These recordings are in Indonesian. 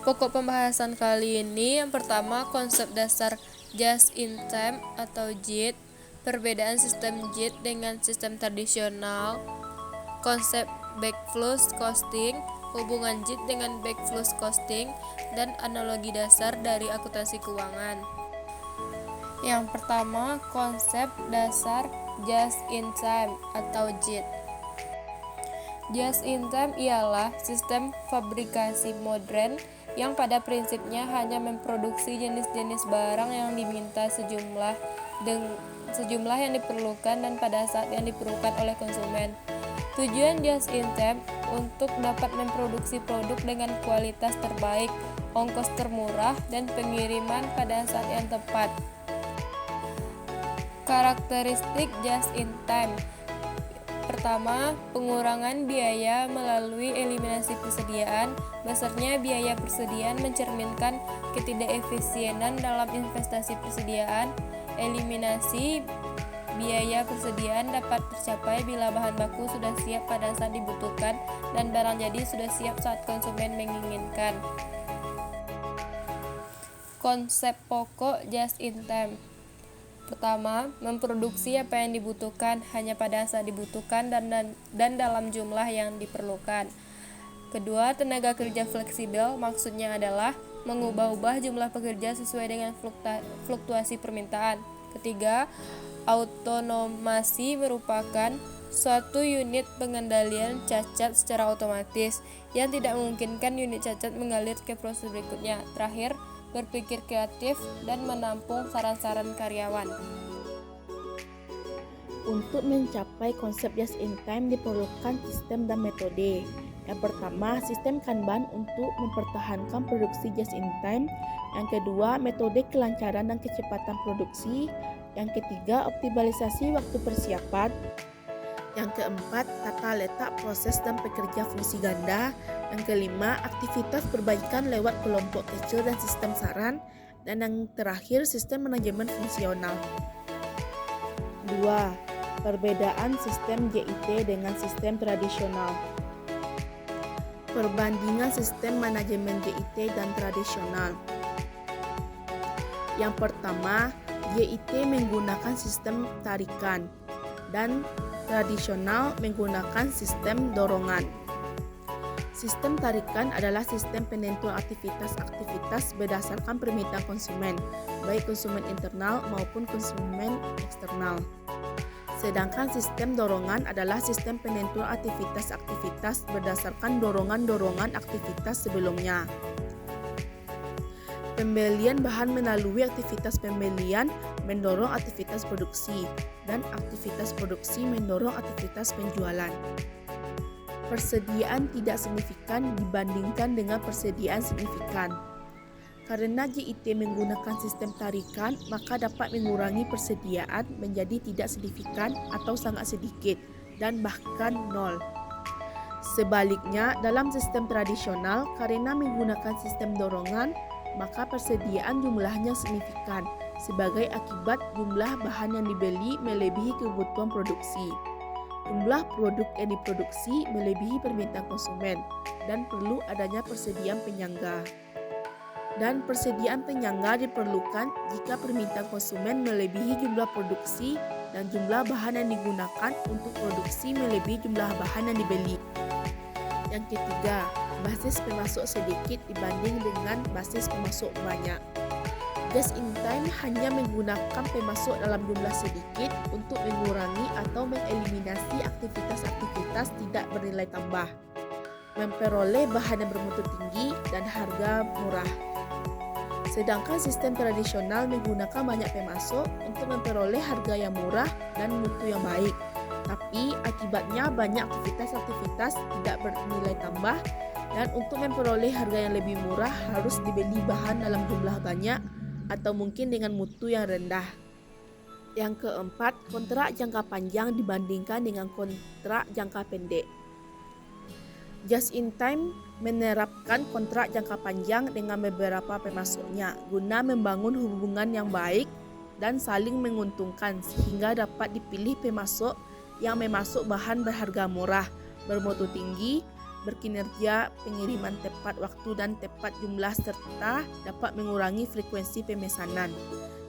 Pokok pembahasan kali ini yang pertama konsep dasar just in time atau JIT, perbedaan sistem JIT dengan sistem tradisional, konsep backflow costing, hubungan JIT dengan backflow costing, dan analogi dasar dari akuntansi keuangan. Yang pertama konsep dasar just in time atau JIT. Just in time ialah sistem fabrikasi modern yang pada prinsipnya hanya memproduksi jenis-jenis barang yang diminta sejumlah yang diperlukan dan pada saat yang diperlukan oleh konsumen. Tujuan just in time untuk dapat memproduksi produk dengan kualitas terbaik, ongkos termurah, dan pengiriman pada saat yang tepat. Karakteristik just in time. Pertama, pengurangan biaya melalui eliminasi persediaan. Besarnya biaya persediaan mencerminkan ketidakefisienan dalam investasi persediaan. Eliminasi biaya persediaan dapat tercapai bila bahan baku sudah siap pada saat dibutuhkan dan barang jadi sudah siap saat konsumen menginginkan. Konsep pokok just in time. Pertama, memproduksi apa yang dibutuhkan hanya pada saat dibutuhkan dan dalam jumlah yang diperlukan. Kedua, tenaga kerja fleksibel maksudnya adalah mengubah-ubah jumlah pekerja sesuai dengan fluktuasi permintaan. Ketiga, autonomasi merupakan suatu unit pengendalian cacat secara otomatis yang tidak memungkinkan unit cacat mengalir ke proses berikutnya. Terakhir, berpikir kreatif dan menampung saran-saran karyawan. Untuk mencapai konsep just in time diperlukan sistem dan metode. Yang pertama, sistem Kanban untuk mempertahankan produksi just in time. Yang kedua, metode kelancaran dan kecepatan produksi. Yang ketiga, optimalisasi waktu persiapan. Yang keempat, tata letak proses dan pekerja fungsi ganda. Yang kelima, aktivitas perbaikan lewat kelompok kecil dan sistem saran. Dan yang terakhir, sistem manajemen fungsional. 2. Perbedaan sistem JIT dengan sistem tradisional. Perbandingan sistem manajemen JIT dan tradisional. Yang pertama, JIT menggunakan sistem tarikan dan tradisional menggunakan sistem dorongan. Sistem tarikan adalah sistem penentuan aktivitas-aktivitas berdasarkan permintaan konsumen, baik konsumen internal maupun konsumen eksternal. Sedangkan sistem dorongan adalah sistem penentuan aktivitas-aktivitas berdasarkan dorongan-dorongan aktivitas sebelumnya. Pembelian bahan melalui aktivitas pembelian mendorong aktivitas produksi dan aktivitas produksi mendorong aktivitas penjualan. Persediaan tidak signifikan dibandingkan dengan persediaan signifikan. Karena JIT menggunakan sistem tarikan, maka dapat mengurangi persediaan menjadi tidak signifikan atau sangat sedikit dan bahkan nol. Sebaliknya, dalam sistem tradisional, karena menggunakan sistem dorongan, maka persediaan jumlahnya signifikan sebagai akibat jumlah bahan yang dibeli melebihi kebutuhan produksi. Jumlah produk yang diproduksi melebihi permintaan konsumen dan perlu adanya persediaan penyangga. Dan persediaan penyangga diperlukan jika permintaan konsumen melebihi jumlah produksi dan jumlah bahan yang digunakan untuk produksi melebihi jumlah bahan yang dibeli. Yang ketiga, basis pemasok sedikit dibanding dengan basis pemasok banyak. Just in time hanya menggunakan pemasok dalam jumlah sedikit untuk mengurangi atau mengeliminasi aktivitas-aktivitas tidak bernilai tambah, memperoleh bahan yang bermutu tinggi dan harga murah. Sedangkan sistem tradisional menggunakan banyak pemasok untuk memperoleh harga yang murah dan mutu yang baik. Tapi akibatnya banyak aktivitas-aktivitas tidak bernilai tambah dan untuk memperoleh harga yang lebih murah harus dibeli bahan dalam jumlah banyak atau mungkin dengan mutu yang rendah. Yang keempat, kontrak jangka panjang dibandingkan dengan kontrak jangka pendek. Just in time menerapkan kontrak jangka panjang dengan beberapa pemasoknya guna membangun hubungan yang baik dan saling menguntungkan sehingga dapat dipilih pemasok yang memasok bahan berharga murah, bermutu tinggi, berkinerja, pengiriman tepat waktu dan tepat jumlah serta dapat mengurangi frekuensi pemesanan.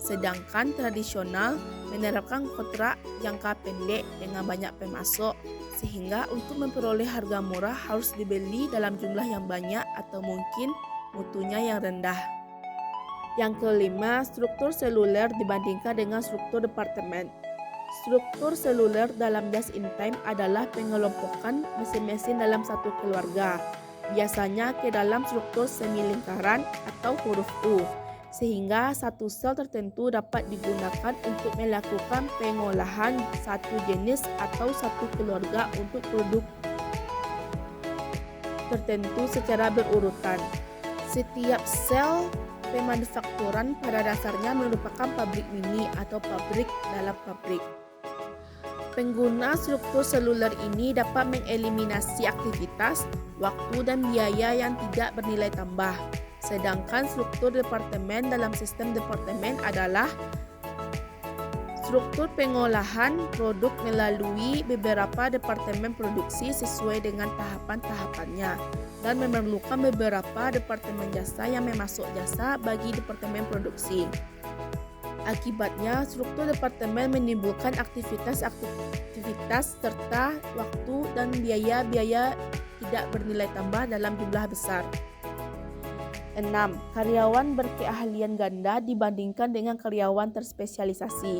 Sedangkan tradisional menerapkan kontrak jangka pendek dengan banyak pemasok, sehingga untuk memperoleh harga murah harus dibeli dalam jumlah yang banyak atau mungkin mutunya yang rendah. Yang kelima, struktur seluler dibandingkan dengan struktur departemen. Struktur seluler dalam just in time adalah pengelompokan mesin-mesin dalam satu keluarga, biasanya ke dalam struktur semi-lingkaran atau huruf U, sehingga satu sel tertentu dapat digunakan untuk melakukan pengolahan satu jenis atau satu keluarga untuk produk tertentu secara berurutan. Setiap sel pemanufakturan pada dasarnya merupakan pabrik mini atau pabrik dalam pabrik. Pengguna struktur seluler ini dapat mengeliminasi aktivitas, waktu, dan biaya yang tidak bernilai tambah. Sedangkan struktur departemen dalam sistem departemen adalah struktur pengolahan produk melalui beberapa departemen produksi sesuai dengan tahapan-tahapannya dan memerlukan beberapa departemen jasa yang memasok jasa bagi departemen produksi. Akibatnya, struktur departemen menimbulkan aktivitas serta waktu dan biaya-biaya tidak bernilai tambah dalam jumlah besar. 6. Karyawan berkeahlian ganda dibandingkan dengan karyawan terspesialisasi.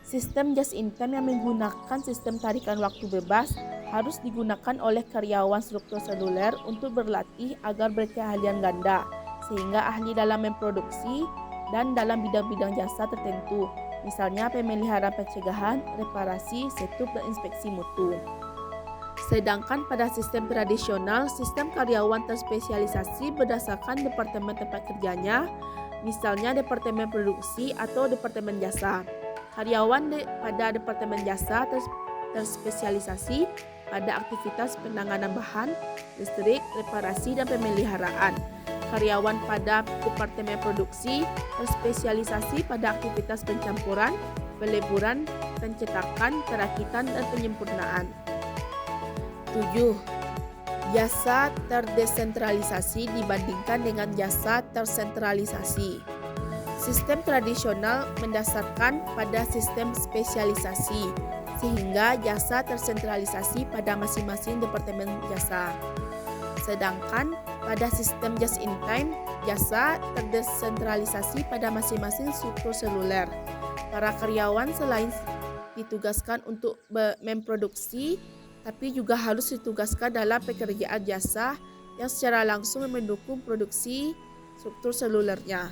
Sistem just in time yang menggunakan sistem tarikan waktu bebas harus digunakan oleh karyawan struktur seluler untuk berlatih agar berkeahlian ganda, sehingga ahli dalam memproduksi dan dalam bidang-bidang jasa tertentu, misalnya pemeliharaan pencegahan, reparasi, setup, dan inspeksi mutu. Sedangkan pada sistem tradisional, sistem karyawan terspesialisasi berdasarkan departemen tempat kerjanya, misalnya departemen produksi atau departemen jasa. Karyawan pada departemen jasa terspesialisasi pada aktivitas penanganan bahan, listrik, reparasi, dan pemeliharaan. Karyawan pada departemen produksi terspesialisasi pada aktivitas pencampuran, peleburan, pencetakan, perakitan, dan penyempurnaan. 7. Jasa terdesentralisasi dibandingkan dengan jasa tersentralisasi. Sistem tradisional mendasarkan pada sistem spesialisasi, sehingga jasa tersentralisasi pada masing-masing departemen jasa. Sedangkan pada sistem just in time, jasa terdesentralisasi pada masing-masing struktur seluler. Para karyawan selain ditugaskan untuk memproduksi, tapi juga harus ditugaskan dalam pekerjaan jasa yang secara langsung mendukung produksi struktur selulernya.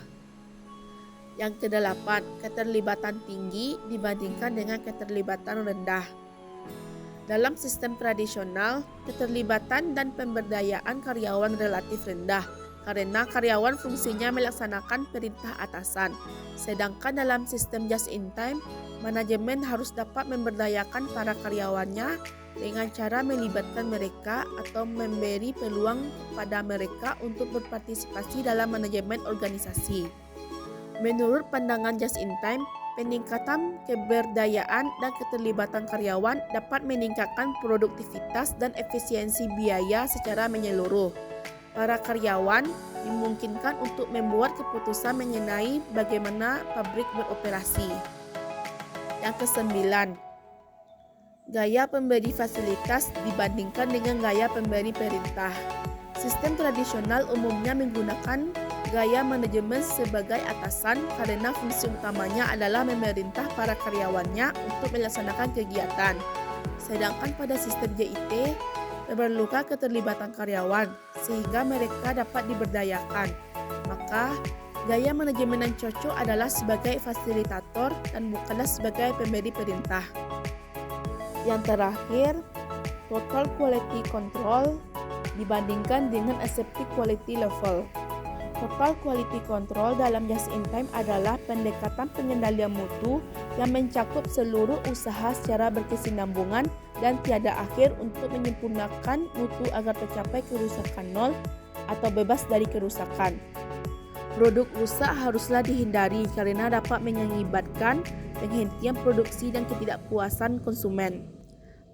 Yang kedelapan, keterlibatan tinggi dibandingkan dengan keterlibatan rendah. Dalam sistem tradisional, keterlibatan dan pemberdayaan karyawan relatif rendah karena karyawan fungsinya melaksanakan perintah atasan. Sedangkan dalam sistem just in time, manajemen harus dapat memberdayakan para karyawannya dengan cara melibatkan mereka atau memberi peluang pada mereka untuk berpartisipasi dalam manajemen organisasi. Menurut pandangan just in time, peningkatan keberdayaan dan keterlibatan karyawan dapat meningkatkan produktivitas dan efisiensi biaya secara menyeluruh. Para karyawan dimungkinkan untuk membuat keputusan mengenai bagaimana pabrik beroperasi. Yang kesembilan, gaya pemberi fasilitas dibandingkan dengan gaya pemberi perintah. Sistem tradisional umumnya menggunakan gaya manajemen sebagai atasan karena fungsi utamanya adalah memerintah para karyawannya untuk melaksanakan kegiatan. Sedangkan pada sistem JIT, memerlukan keterlibatan karyawan sehingga mereka dapat diberdayakan. Maka, gaya manajemen yang cocok adalah sebagai fasilitator dan bukanlah sebagai pemberi perintah. Yang terakhir, total quality control dibandingkan dengan aseptic quality level. Total quality control dalam just in time adalah pendekatan pengendalian mutu yang mencakup seluruh usaha secara berkesinambungan dan tiada akhir untuk menyempurnakan mutu agar tercapai kerusakan nol atau bebas dari kerusakan. Produk rusak haruslah dihindari karena dapat mengakibatkan penghentian produksi dan ketidakpuasan konsumen.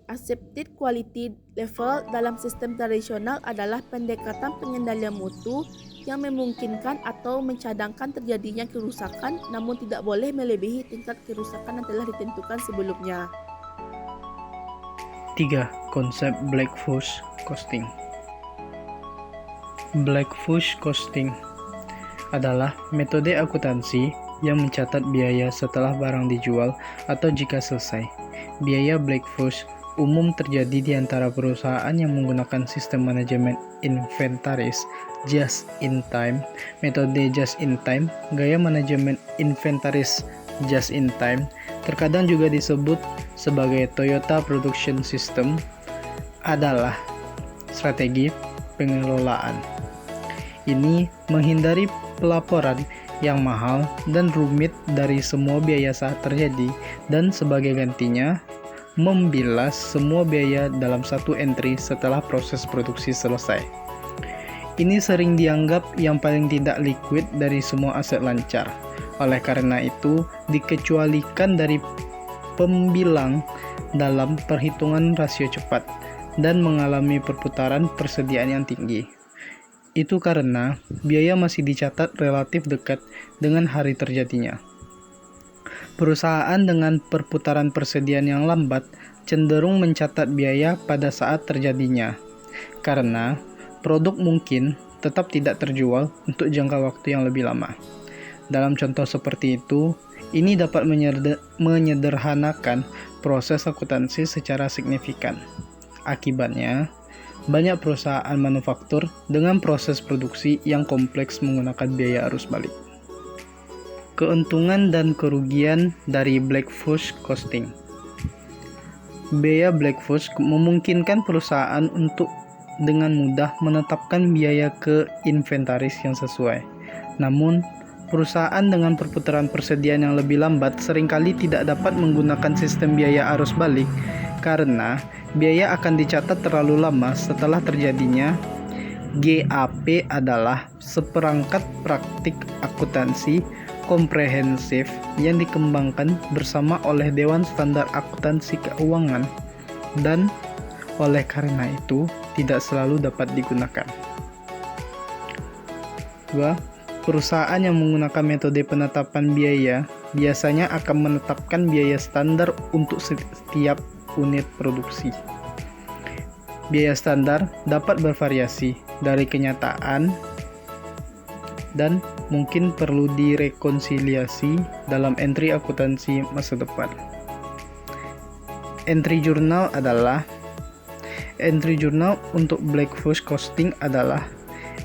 Accepted quality level dalam sistem tradisional adalah pendekatan pengendalian mutu yang memungkinkan atau mencadangkan terjadinya kerusakan namun tidak boleh melebihi tingkat kerusakan yang telah ditentukan sebelumnya. 3. Konsep Black-Scholes costing. Black-Scholes costing adalah metode akuntansi yang mencatat biaya setelah barang dijual atau jika selesai. Biaya Black-Scholes umum terjadi di antara perusahaan yang menggunakan sistem manajemen inventaris just in time, metode just in time, gaya manajemen inventaris just in time, terkadang juga disebut sebagai Toyota Production System, adalah strategi pengelolaan. Ini menghindari pelaporan yang mahal dan rumit dari semua biaya saat terjadi, dan sebagai gantinya membilas semua biaya dalam satu entry setelah proses produksi selesai. Ini sering dianggap yang paling tidak liquid dari semua aset lancar. Oleh karena itu, dikecualikan dari pembilang dalam perhitungan rasio cepat dan mengalami perputaran persediaan yang tinggi. Itu karena biaya masih dicatat relatif dekat dengan hari terjadinya. Perusahaan dengan perputaran persediaan yang lambat cenderung mencatat biaya pada saat terjadinya, karena produk mungkin tetap tidak terjual untuk jangka waktu yang lebih lama. Dalam contoh seperti itu, ini dapat menyederhanakan proses akuntansi secara signifikan. Akibatnya, banyak perusahaan manufaktur dengan proses produksi yang kompleks menggunakan biaya arus balik. Keuntungan dan kerugian dari Black-Scholes costing. Biaya Black-Scholes memungkinkan perusahaan untuk dengan mudah menetapkan biaya ke inventaris yang sesuai. Namun, perusahaan dengan perputaran persediaan yang lebih lambat seringkali tidak dapat menggunakan sistem biaya arus balik karena biaya akan dicatat terlalu lama setelah terjadinya. GAAP adalah seperangkat praktik akuntansi komprehensif yang dikembangkan bersama oleh Dewan Standar Akuntansi Keuangan dan oleh karena itu tidak selalu dapat digunakan. 2. Perusahaan yang menggunakan metode penetapan biaya biasanya akan menetapkan biaya standar untuk setiap unit produksi. Biaya standar dapat bervariasi dari kenyataan dan mungkin perlu direkonsiliasi dalam entry akuntansi masa depan. Entry jurnal untuk Black-Scholes costing adalah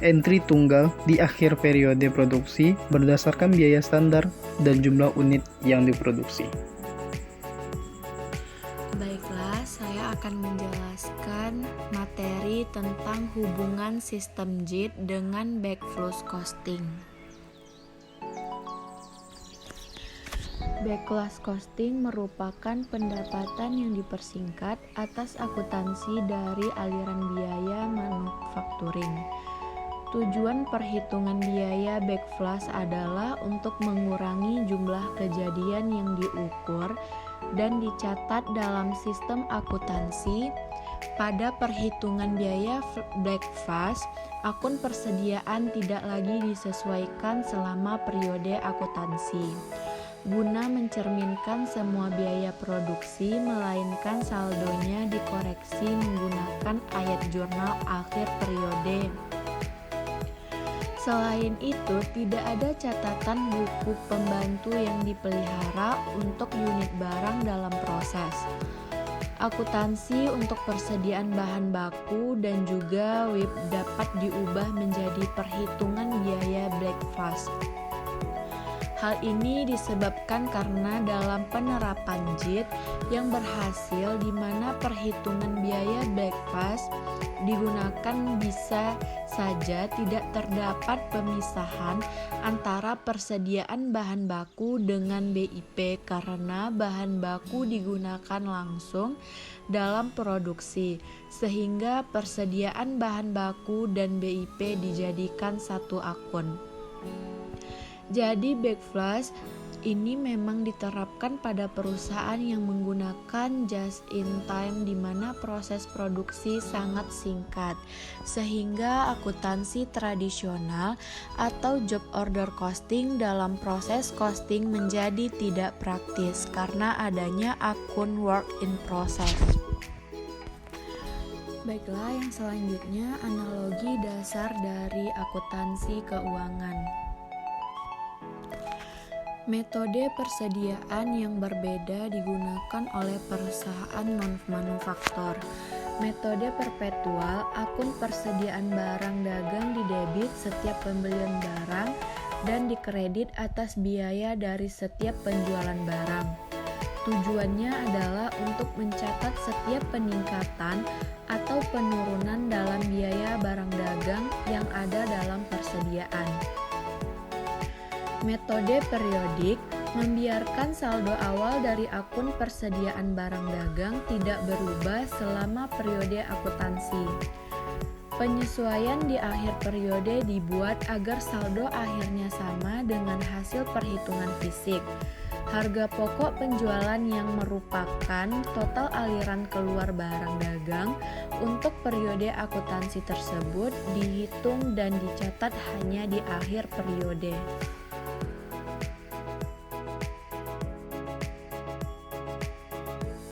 entry tunggal di akhir periode produksi berdasarkan biaya standar dan jumlah unit yang diproduksi. Baiklah, saya akan menjelaskan materi tentang hubungan sistem JIT dengan Black-Scholes costing. Black-Scholes costing merupakan pendapatan yang dipersingkat atas akuntansi dari aliran biaya manufacturing. Tujuan perhitungan biaya Black-Scholes adalah untuk mengurangi jumlah kejadian yang diukur dan dicatat dalam sistem akuntansi. Pada perhitungan biaya Black-Scholes, akun persediaan tidak lagi disesuaikan selama periode akuntansi, guna mencerminkan semua biaya produksi, melainkan saldonya dikoreksi menggunakan ayat jurnal akhir periode. Selain itu, tidak ada catatan buku pembantu yang dipelihara untuk unit barang dalam proses akuntansi untuk persediaan bahan baku dan juga WIP dapat diubah menjadi perhitungan biaya Black-Scholes. Hal ini disebabkan karena dalam penerapan JIT yang berhasil di mana perhitungan biaya Black-Scholes digunakan bisa saja tidak terdapat pemisahan antara persediaan bahan baku dengan BIP karena bahan baku digunakan langsung dalam produksi, sehingga persediaan bahan baku dan BIP dijadikan satu akun. Jadi Black-Scholes ini memang diterapkan pada perusahaan yang menggunakan just in time di mana proses produksi sangat singkat, sehingga akuntansi tradisional atau job order costing dalam proses costing menjadi tidak praktis karena adanya akun work in process. Baiklah, yang selanjutnya analogi dasar dari akuntansi keuangan. Metode persediaan yang berbeda digunakan oleh perusahaan non-manufaktur. Metode perpetual, akun persediaan barang dagang didebit setiap pembelian barang dan dikredit atas biaya dari setiap penjualan barang. Tujuannya adalah untuk mencatat setiap peningkatan atau penurunan dalam biaya barang dagang yang ada dalam persediaan. Metode periodik membiarkan saldo awal dari akun persediaan barang dagang tidak berubah selama periode akuntansi. Penyesuaian di akhir periode dibuat agar saldo akhirnya sama dengan hasil perhitungan fisik. Harga pokok penjualan yang merupakan total aliran keluar barang dagang untuk periode akuntansi tersebut dihitung dan dicatat hanya di akhir periode.